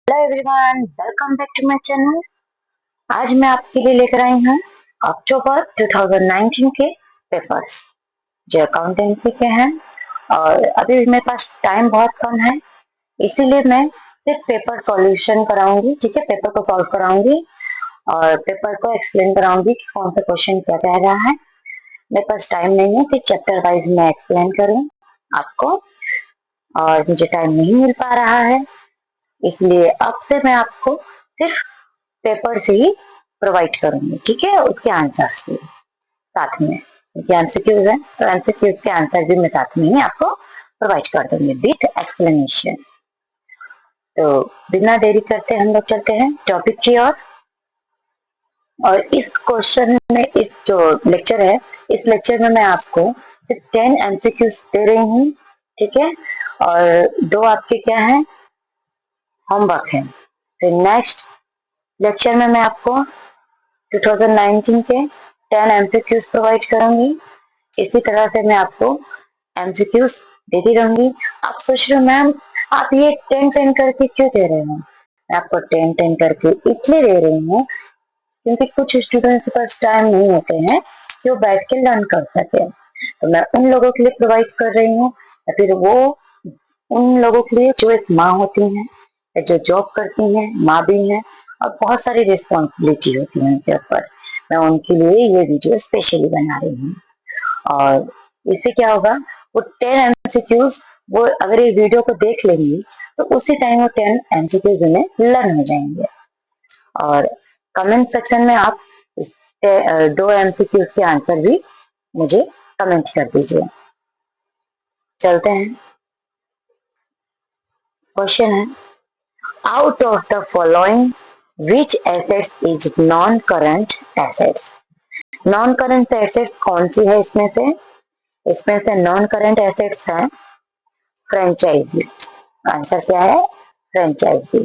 Hello everyone, welcome back to my channel. आज मैं आपके लिए लेकर आई हूँ अक्टूबर 2019 के पेपर्स जो अकाउंटेंसी के हैं। और अभी मेरे पास टाइम बहुत कम है, इसीलिए मैं सिर्फ पेपर सॉल्यूशन कराऊंगी। ठीक है, पेपर को सॉल्व कराऊंगी और पेपर को एक्सप्लेन कराऊंगी कि कौन सा क्वेश्चन क्या कह रहा है। मेरे पास टाइम नहीं है कि चैप्टर वाइज मैं एक्सप्लेन करूँ आपको, और मुझे टाइम नहीं मिल पा रहा है, इसलिए अब से मैं आपको सिर्फ पेपर से ही प्रोवाइड करूंगी। ठीक है, उसके आंसर्स भी साथ में, क्योंकि एमसीक्यूज है तो एमसीक्यूज के आंसर भी मैं साथ में ही आपको प्रोवाइड कर दूंगी विथ एक्सप्लेनेशन। तो बिना देरी करते हम लोग चलते हैं टॉपिक की ओर। और इस क्वेश्चन में, इस जो लेक्चर है, इस लेक्चर में मैं आपको सिर्फ 10 एमसीक्यूज दे रही हूँ। ठीक है, और 2 आपके क्या है, होमवर्क है। फिर नेक्स्ट लेक्चर में मैं आपको 2019 के 10 एमसीक्यूज प्रोवाइड करूंगी। इसी तरह से मैं आपको एमसीक्यूज देती रहूंगी। आप सोच रहे हो मैम आप ये 10-10 करके क्यों दे रहे हो? मैं आपको 10-10 करके इसलिए दे रही हूँ क्योंकि कुछ स्टूडेंट्स के पास टाइम नहीं होते हैं कि वो बैठ के लर्न कर सके, तो मैं उन लोगों के लिए प्रोवाइड कर रही हूँ, या फिर वो उन लोगों के लिए जो एक माँ होती हैं, जो जॉब करती हैं, माँ भी हैं और बहुत सारी रिस्पॉन्सिबिलिटी होती है उनके ऊपर। मैं उनके लिए ये वीडियो स्पेशली बना रही हूँ। और इससे क्या होगा, वो 10 एमसीक्यूज वो अगर ये वीडियो को देख लेंगी तो उसी टाइम वो 10 एमसीक्यूज उन्हें लर्न हो जाएंगे। और कमेंट सेक्शन में आप इस 2 एमसीक्यूज के आंसर भी मुझे कमेंट कर दीजिए। चलते हैं, क्वेश्चन है, out of the following which assets is non current assets. Non current assets कौन सी है इसमें से? इसमें से नॉन करंट एसेट्स है फ्रेंचाइजी। आंसर क्या है? फ्रेंचाइजी।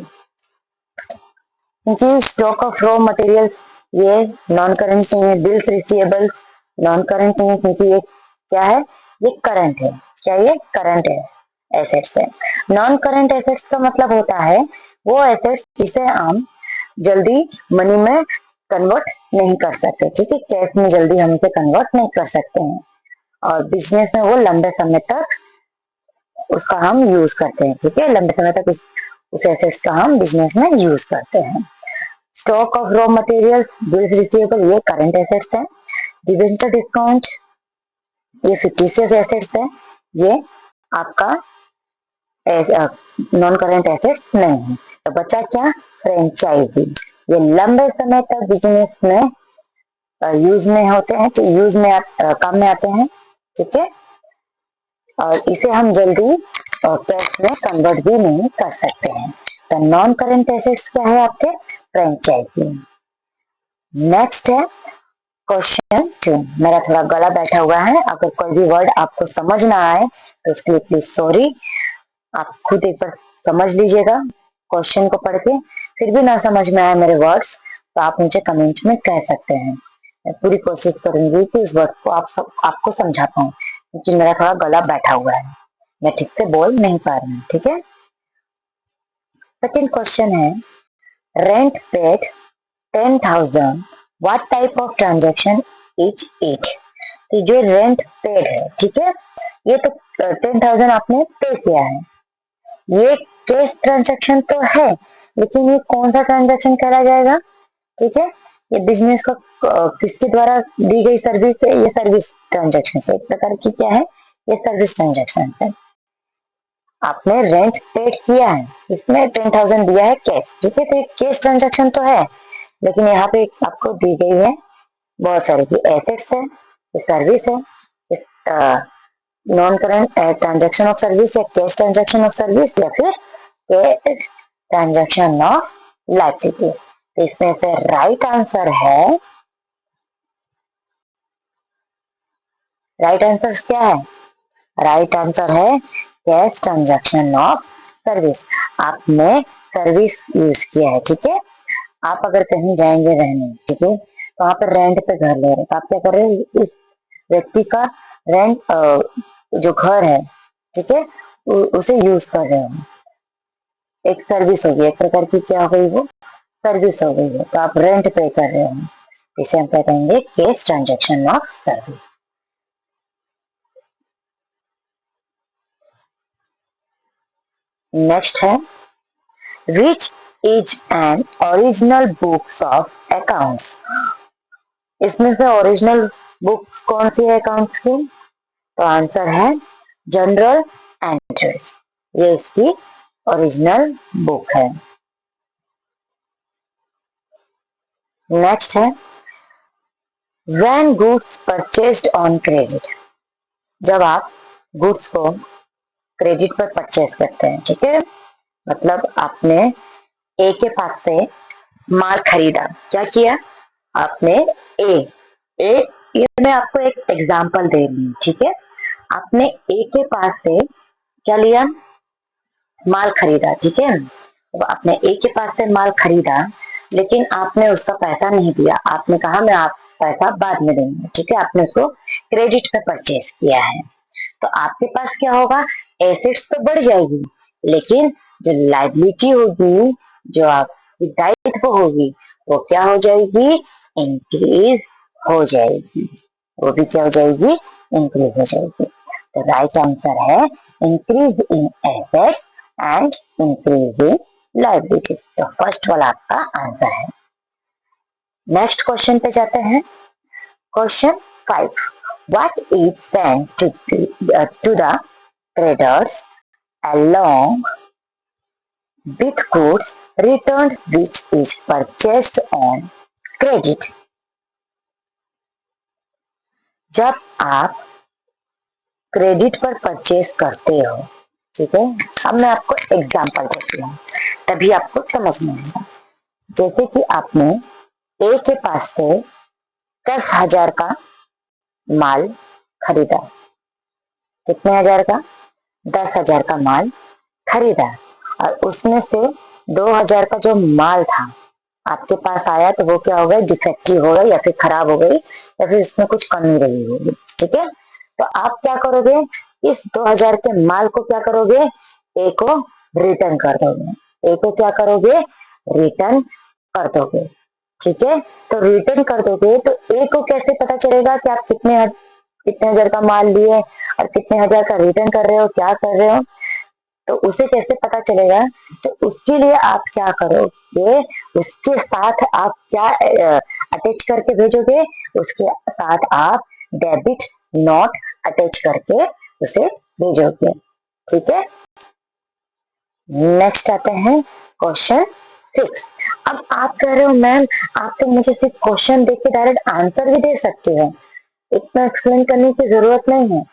क्योंकि स्टॉक ऑफ रॉ मटेरियल्स ये नॉन करंट नहीं है। बिल्स रिसीवेबल नॉन करंट नहीं है क्योंकि ये क्या है, ये करंट है। क्या ये करंट है? एसेट्स है। नॉन करंट एसेट्स का मतलब होता है वो एसेट्स जिसे हम जल्दी मनी में कन्वर्ट नहीं कर सकते। ठीक है, कैश में जल्दी हम इसे कन्वर्ट नहीं कर सकते हैं, और बिजनेस में वो लंबे समय तक उसका हम यूज करते हैं। ठीक है, लंबे समय तक उस एसेट्स का हम बिजनेस में यूज करते हैं। Stock of raw material, bills receivable ये करंट एसेट्स है। डिबेंचर डिस्काउंट ये फिक्टिशियस एसेट्स है, ये आपका नॉन करंट एसेट्स नहीं है। तो बचा क्या? फ्रेंचाइजी। ये लंबे समय तक बिजनेस में यूज में होते हैं, तो यूज में काम में आते हैं। ठीक है, और इसे हम जल्दी कैश में कन्वर्ट भी नहीं कर सकते हैं। तो नॉन करंट एसेट्स क्या है आपके? फ्रेंचाइजी। नेक्स्ट है क्वेश्चन 2। मेरा थोड़ा गला बैठा हुआ है, अगर कोई भी वर्ड आपको समझ ना आए तो उसके लिए प्लीज सॉरी। आप खुद एक बार समझ लीजिएगा क्वेश्चन को पढ़ के। फिर भी ना समझ में आए मेरे वर्ड्स तो आप मुझे कमेंट में कह सकते हैं। मैं पूरी कोशिश करूंगी कि इस वर्ड को आपको समझा पाऊँ, क्योंकि मेरा थोड़ा गला बैठा हुआ है, मैं ठीक से बोल नहीं पा रही हूँ। ठीक है, सेकेंड क्वेश्चन है, rent paid 10,000 what type of transaction is it. तो जो रेंट पेड है, ठीक है, ये तो 10,000 आपने पे किया है, ये कैश ट्रांजैक्शन तो है, लेकिन ये कौन सा ट्रांजैक्शन करा जाएगा? ठीक है, ये बिजनेस का किसके द्वारा दी गई सर्विस है, ये सर्विस ट्रांजैक्शन है। एक प्रकार की क्या है, ये सर्विस ट्रांजैक्शन है। आपने रेंट पेड किया है, इसमें 10,000 दिया है कैश। ठीक है, तो ये कैश ट्रांजैक्शन तो है, लेकिन यहाँ पे आपको दी गई है बहुत सारी की एसेट्स है, ये सर्विस है। इस non current transaction of service या कैश ट्रांजैक्शन ऑफ सर्विस या फिर कैश ट्रांजैक्शन ऑफ लाइबिलिटी। तो इसमें से राइट आंसर है, राइट आंसर क्या है? राइट आंसर है कैश ट्रांजैक्शन ऑफ सर्विस। आपने सर्विस यूज किया है। ठीक है, आप अगर कहीं जाएंगे रहने, ठीक है, तो वहां पर रेंट पे घर ले रहे, तो आप क्या कर रहे हैं, इस व्यक्ति का रेंट जो घर है, ठीक है, उसे यूज कर रहे हैं। एक सर्विस होगी, एक प्रकार की क्या हो गई वो सर्विस हो गई है, तो आप रेंट पे कर रहे हो, इसे हम कहेंगे cash transaction of service. Next है which is an original books of accounts. इसमें से ओरिजिनल बुक्स कौन सी है अकाउंट्स की? तो आंसर है जनरल एंट्रीज, ये इसकी ओरिजिनल बुक है। नेक्स्ट है when goods purchased on credit. जब आप गुड्स को क्रेडिट पर परचेस करते हैं, ठीक है, मतलब आपने ए के पास से माल खरीदा, क्या किया आपने? ए ए ये मैं आपको एक एग्जांपल दे रही हूँ, ठीक है। आपने ए के पास से क्या लिया? माल खरीदा, ठीक है। तो आपने ए के पास से माल खरीदा, लेकिन आपने उसका पैसा नहीं दिया, आपने कहा मैं आप पैसा बाद में दूंगा, ठीक है। आपने उसको क्रेडिट पे परचेस किया है, तो आपके पास क्या होगा? एसेट्स तो बढ़ जाएगी, लेकिन जो लाइबिलिटी होगी, जो आपकी दायित्व होगी, वो क्या हो जाएगी? इंक्रीज हो जाएगी। वो भी क्या हो जाएगी? इंक्रीज हो जाएगी। तो राइट आंसर है increase in assets and increase in liability. तो फर्स्ट वाला आपका आंसर है। नेक्स्ट क्वेश्चन पे जाते हैं। Question 5, what is sent to the traders along with goods returned which is purchased on credit। जब आप क्रेडिट पर परचेस करते हो, ठीक है, अब मैं आपको एग्जांपल देती हूँ, तभी आपको समझ में आएगा। जैसे कि आपने ए के पास से 10,000 का माल खरीदा। कितने हजार का? 10,000 का माल खरीदा, और उसमें से 2,000 का जो माल था आपके पास आया, तो वो क्या हो गया? डिफेक्टिव हो गई, या फिर खराब हो गई, या फिर उसमें कुछ कमी रही होगी, ठीक है। तो आप क्या करोगे? इस 2,000 के माल को क्या करोगे? ए को रिटर्न कर दोगे। ए को क्या करोगे? रिटर्न कर दोगे, ठीक है। तो रिटर्न कर दोगे तो ए को कैसे पता चलेगा कि आप कितने हजार का माल लिए और कितने हजार का रिटर्न कर रहे हो, क्या कर रहे हो? तो उसे कैसे पता चलेगा? तो उसके लिए आप क्या करोगे? उसके साथ आप क्या अटैच करके भेजोगे? उसके साथ आप डेबिट नोट अटैच करके उसे भेजोगे, ठीक है। नेक्स्ट आते हैं क्वेश्चन 6। अब आप कह रहे हो मैम आप तो मुझे सिर्फ क्वेश्चन देख के डायरेक्ट आंसर भी दे सकते हो, इतना एक्सप्लेन करने की जरूरत नहीं है।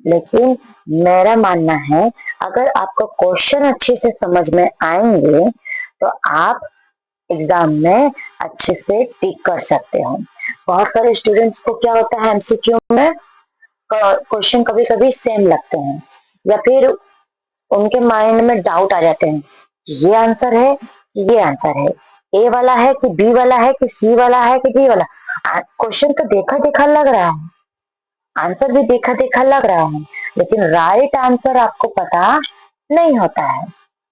लेकिन मेरा मानना है अगर आपको क्वेश्चन अच्छे से समझ में आएंगे तो आप एग्जाम में अच्छे से टिक कर सकते हो। बहुत सारे स्टूडेंट्स को क्या होता है, एमसीक्यू में क्वेश्चन कभी कभी सेम लगते हैं, या फिर उनके माइंड में डाउट आ जाते हैं कि ये आंसर है कि ये आंसर है, ए वाला है कि बी वाला है कि सी वाला है कि डी वाला। क्वेश्चन तो देखा देखा लग रहा है, आंसर भी देखा देखा लग रहा है, लेकिन राइट आंसर आपको पता नहीं होता है।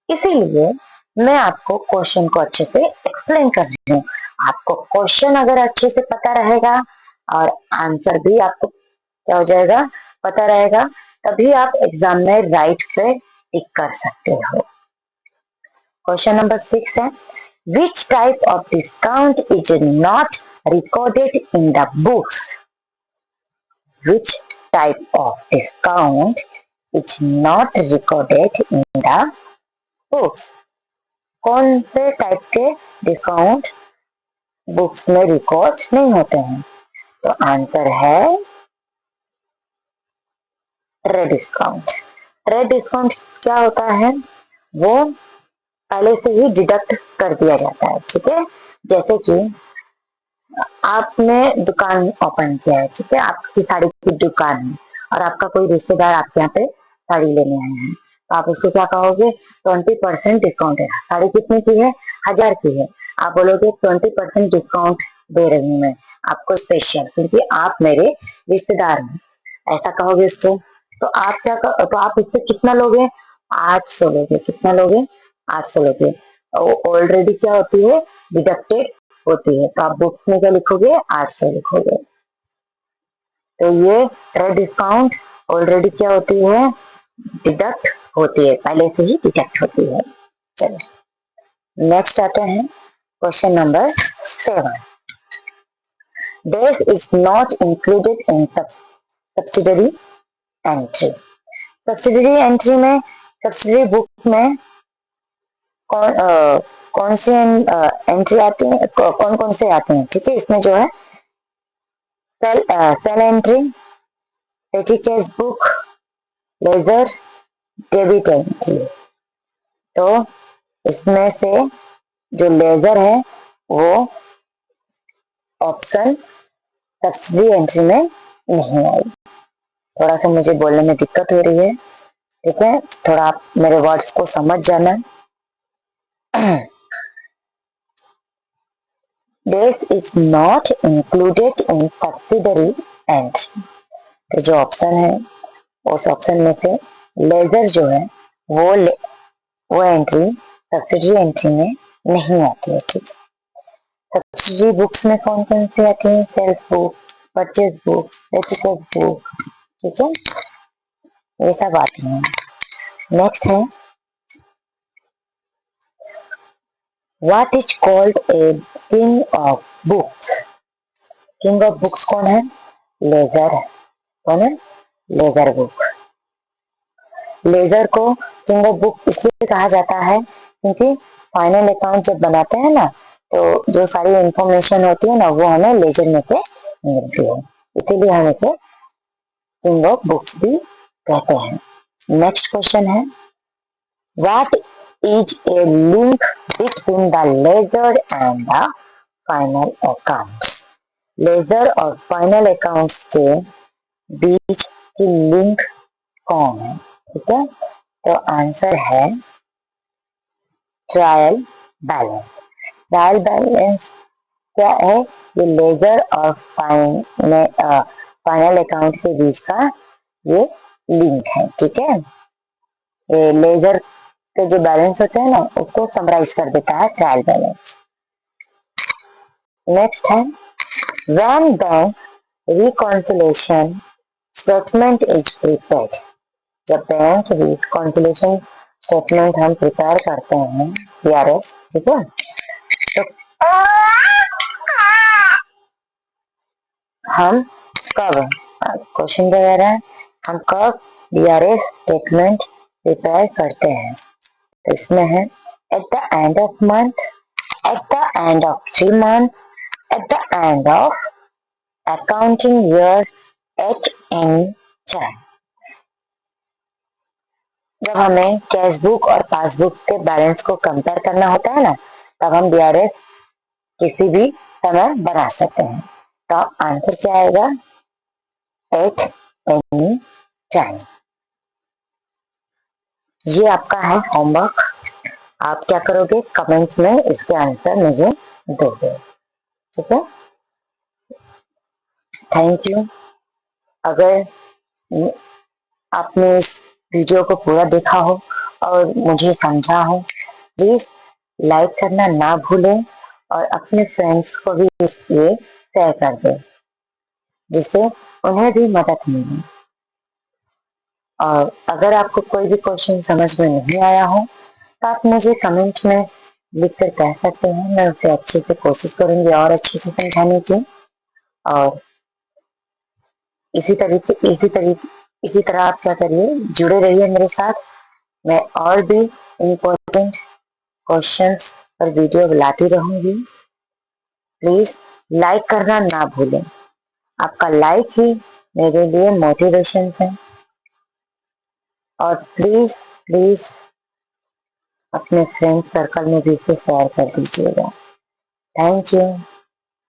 इसीलिए मैं आपको क्वेश्चन को अच्छे से एक्सप्लेन कर रही हूँ। आपको क्वेश्चन अगर अच्छे से पता रहेगा और आंसर भी आपको क्या हो जाएगा? पता रहेगा, तभी आप एग्जाम में राइट पे टिक कर सकते हो। क्वेश्चन नंबर 6 है which type of discount is not recorded in the books. Which type of discount is not recorded in the books? कौन से टाइप के डिस्काउंट बुक्स में रिकॉर्ड नहीं होते हैं? तो आंसर है ट्रेड डिस्काउंट। ट्रेड डिस्काउंट क्या होता है? वो पहले से ही डिडक्ट कर दिया जाता है, ठीक है। जैसे कि आपने दुकान ओपन किया है, ठीक है, आपकी साड़ी की दुकान है और आपका कोई रिश्तेदार आपके यहाँ पे साड़ी लेने आए हैं, तो आप उसको क्या कहोगे? 20% डिस्काउंट है। साड़ी कितने की है? 1,000 की है। आप बोलोगे 20% डिस्काउंट दे रही हूँ मैं आपको स्पेशल, क्योंकि आप मेरे रिश्तेदार हैं, ऐसा कहोगे उसको। तो आप क्या तो आप इससे कितना लोगे? 800 लोगे। कितना लोगे? 800 लेके, ऑलरेडी क्या होती है, डिडक्टेड होती है, तो आप बुक्स में क्या लिखोगे, 800 लिखोगे। तो ये डिस्काउंट ऑलरेडी क्या होती है, डिडक्ट होती है, पहले से ही डिडक्ट होती है। चलिए नेक्स्ट आते हैं question number 7। This is not included in subsidiary entry. Subsidiary entry में, सब्सिडरी बुक में कौन से एंट्री आती है, कौन कौन से आते हैं, ठीक है। इसमें जो है sale entry, petty cash book, ledger, debit entry. तो इसमें से जो लेजर है वो ऑप्शन सब्सिडी एंट्री में नहीं आई। थोड़ा सा मुझे बोलने में दिक्कत हो रही है, ठीक है, थोड़ा आप मेरे वर्ड्स को समझ जाना। This is not included in subsidiary entry। तो जो ऑप्शन है उस ऑप्शन में से लेजर जो है वो एंट्री सब्सिडरी एंट्री में नहीं आती है, ठीक है। सब्सिडरी बुक्स में कौन कौन सी आती है, sales book, purchase book, receipt book, ठीक है, ये सब आती है। नेक्स्ट है what is called a king of books. King of books कौन है, लेजर है। कौन है, लेजर बुक। लेजर को किंग ऑफ बुक इसलिए कहा जाता है क्योंकि फाइनल अकाउंट जब बनाते हैं ना, तो जो सारी इंफॉर्मेशन होती है ना वो हमें लेजर में से मिलती है, इसीलिए हम इसे किंग ऑफ बुक्स भी कहते हैं। नेक्स्ट क्वेश्चन है what is a link between the ledger and the final accounts. Ledger और फाइनल अकाउंट्स के बीच की लिंक कौन है, ठीक है। तो आंसर है ट्रायल बैलेंस। ट्रायल बैलेंस क्या है, ये लेजर और फाइनल अकाउंट के बीच का ये लिंक है, ठीक है। ये लेजर के जो बैलेंस होते हैं ना उसको समराइज कर देता है ट्रायल बैलेंस। नेक्स्ट है when bank reconciliation statement is prepared. जब बैंक रिकॉन्सिलेशन स्टेटमेंट हम प्रिपेयर करते हैं बीआरएस, ठीक है, तो हम कब, क्वेश्चन दे रहा है, हम कब बीआरएस स्टेटमेंट प्रिपेयर करते हैं। तो इसमें है at the end of month, at the end of 3 months, at the end of accounting year, at any time. जब हमें कैश बुक और पासबुक के बैलेंस को कंपेयर करना होता है ना, तब हम बीआरएस किसी भी समय बना सकते हैं। तो आंसर क्या आएगा, एट एनी टाइम। ये आपका है होमवर्क, आप क्या करोगे कमेंट में इसके आंसर मुझे दोगे, ठीक है। Thank you. अगर आपने इस वीडियो को पूरा देखा हो और मुझे समझा हो, प्लीज लाइक करना ना भूलें और अपने फ्रेंड्स को भी इसलिए शेयर कर दें जिससे उन्हें भी मदद मिले। और अगर आपको कोई भी क्वेश्चन समझ में नहीं आया हो तो आप मुझे कमेंट में लिख कर कह सकते हैं, मैं उसे अच्छे से कोशिश करूंगी और अच्छे से समझाने की। और इसी तरह आप क्या करिए, जुड़े रहिए मेरे साथ। मैं और भी इम्पोर्टेंट क्वेश्चंस पर वीडियो लाती रहूंगी। प्लीज लाइक करना ना भूलें, आपका लाइक ही मेरे लिए मोटिवेशन है। और प्लीज प्लीज अपने फ्रेंड सर्कल में भी इसे शेयर कर दीजिएगा। Thank you.